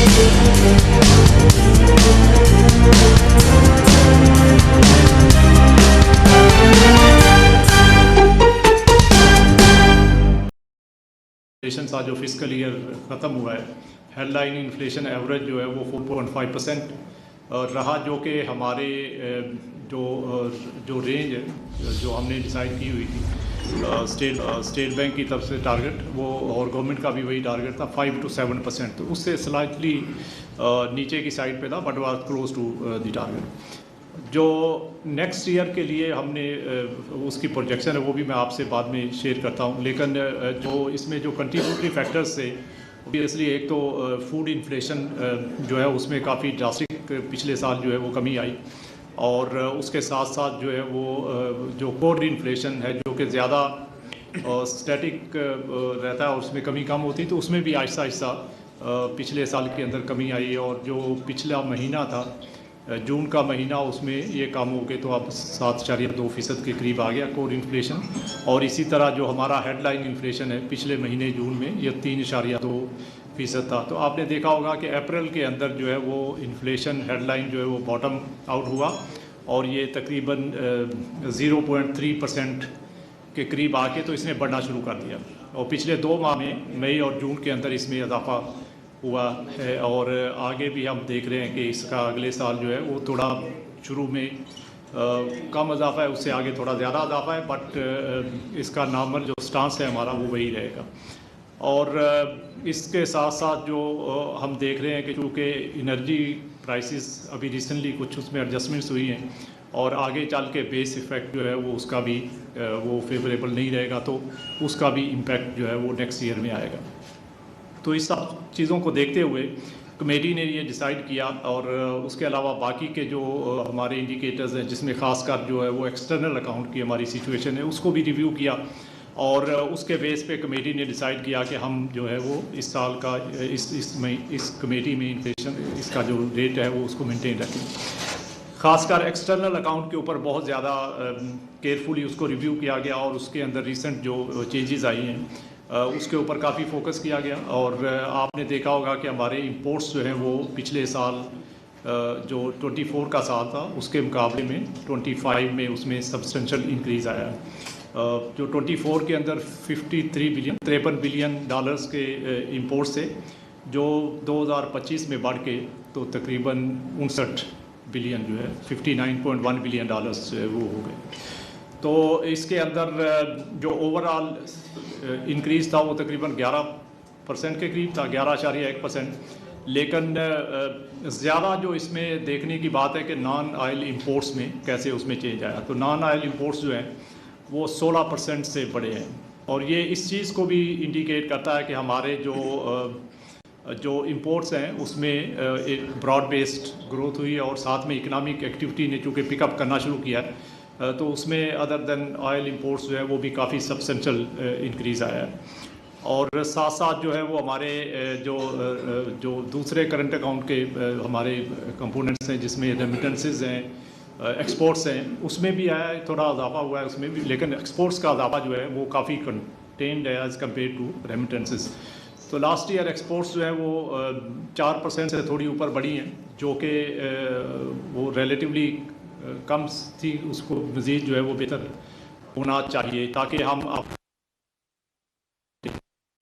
Inflation सा जो fiscal year ख़त्म हुआ है, हेडलाइन इन्फ्लेशन एवरेज जो है वो 4.5% रहा, जो कि हमारे जो रेंज है जो हमने डिसाइड की हुई थी स्टेट बैंक की तरफ से टारगेट वो, और गवर्नमेंट का भी वही टारगेट था 5 to 7%, तो उससे स्लाइटली नीचे की साइड पे था, but was close to the target. जो नेक्स्ट ईयर के लिए हमने उसकी प्रोजेक्शन है वो भी मैं आपसे बाद में शेयर करता हूँ, लेकिन जो इसमें जो कंट्रीब्यूटरी फैक्टर्स थे, ऑब्वियसली एक तो फूड इन्फ्लेशन जो है उसमें काफ़ी ड्रास्टिक पिछले साल जो है वो कमी आई, और उसके साथ साथ जो है वो जो कोर इन्फ्लेशन है जो कि ज़्यादा स्टैटिक रहता है और उसमें कमी कम होती, तो उसमें भी आहिस्ता आहिस्ता पिछले साल के अंदर कमी आई, और जो पिछला महीना था जून का महीना उसमें ये कम हो गए तो अब 7.2% के करीब आ गया कोर इन्फ्लेशन, और इसी तरह जो हमारा हेडलाइन इन्फ्लेशन है पिछले महीने जून में ये 3.2% था। तो आपने देखा होगा कि अप्रैल के अंदर जो है वो इन्फ्लेशन हेडलाइन जो है वो बॉटम आउट हुआ और ये तकरीबन 0.3% के करीब आके तो इसने बढ़ना शुरू कर दिया, और पिछले 2 माह में मई और जून के अंदर इसमें इजाफा हुआ है, और आगे भी हम देख रहे हैं कि इसका अगले साल जो है वो थोड़ा शुरू में कम इजाफा है, उससे आगे थोड़ा ज़्यादा इजाफा है, बट इसका नॉर्मल जो स्टांस है हमारा वो वही रहेगा। और इसके साथ साथ जो हम देख रहे हैं कि चूँकि एनर्जी प्राइसेस अभी रिसेंटली कुछ उसमें एडजस्टमेंट्स हुई हैं, और आगे चल के बेस इफ़ेक्ट जो है वो उसका भी वो फेवरेबल नहीं रहेगा, तो उसका भी इम्पेक्ट जो है वो नेक्स्ट ईयर में आएगा। तो इस सब चीज़ों को देखते हुए कमेटी ने ये डिसाइड किया, और उसके अलावा बाकी के जो हमारे इंडिकेटर्स हैं जिसमें ख़ासकर जो है वो एक्सटर्नल अकाउंट की हमारी सिचुएशन है उसको भी रिव्यू किया, और उसके बेस पे कमेटी ने डिसाइड किया कि हम जो है वो इस साल का इस कमेटी में इन्फ्लेशन इसका जो रेट है वो उसको मेंटेन रखें। ख़ासकर एक्सटर्नल अकाउंट के ऊपर बहुत ज़्यादा केयरफुली उसको रिव्यू किया गया, और उसके अंदर रिसेंट जो चेंजेस आई हैं उसके ऊपर काफ़ी फोकस किया गया। और आपने देखा होगा कि हमारे इंपोर्ट्स जो हैं वो पिछले साल जो 24 का साल था उसके मुकाबले में 25 में उसमें सब्सटेंशियल इंक्रीज़ आया है। जो 24 के अंदर 53 बिलियन डॉलर्स के इंपोर्ट्स थे, जो 2025 में बढ़ के तो तकरीबन 59 बिलियन जो है 59.1 बिलियन डॉलर्स वो हो गए। तो इसके अंदर जो ओवरऑल इंक्रीज़ था वो तकरीबन 11% के करीब था, 11.1%, लेकिन ज़्यादा जो इसमें देखने की बात है कि नॉन ऑयल इंपोर्ट्स में कैसे उसमें चेंज आया। तो नॉन ऑयल इंपोर्ट्स जो हैं वो 16% से बढ़े हैं, और ये इस चीज़ को भी इंडिकेट करता है कि हमारे जो इंपोर्ट्स हैं उसमें एक ब्रॉड बेस्ड ग्रोथ हुई है, और साथ में इकनॉमिक एक्टिविटी ने चूँकि पिकअप करना शुरू किया है तो उसमें अदर देन ऑयल इंपोर्ट्स जो है वो भी काफ़ी सब्सटेंशियल इंक्रीज़ आया है। और साथ साथ जो है वो हमारे जो दूसरे करंट अकाउंट के हमारे कंपोनेंट्स हैं जिसमें रेमिटेंसेस हैं, एक्सपोर्ट्स हैं, उसमें भी आया थोड़ा इजाफा हुआ है उसमें भी, लेकिन एक्सपोर्ट्स का इजाफा जो है वो काफ़ी कंटेन्ड है एज़ कम्पेयर टू रेमिटेंसेस। तो लास्ट ईयर एक्सपोर्ट्स जो है वो 4% से थोड़ी ऊपर बढ़ी हैं, जो कि वो रिलेटिवली कम थी, उसको मज़ीद जो है वो बेहतर होना चाहिए ताकि हम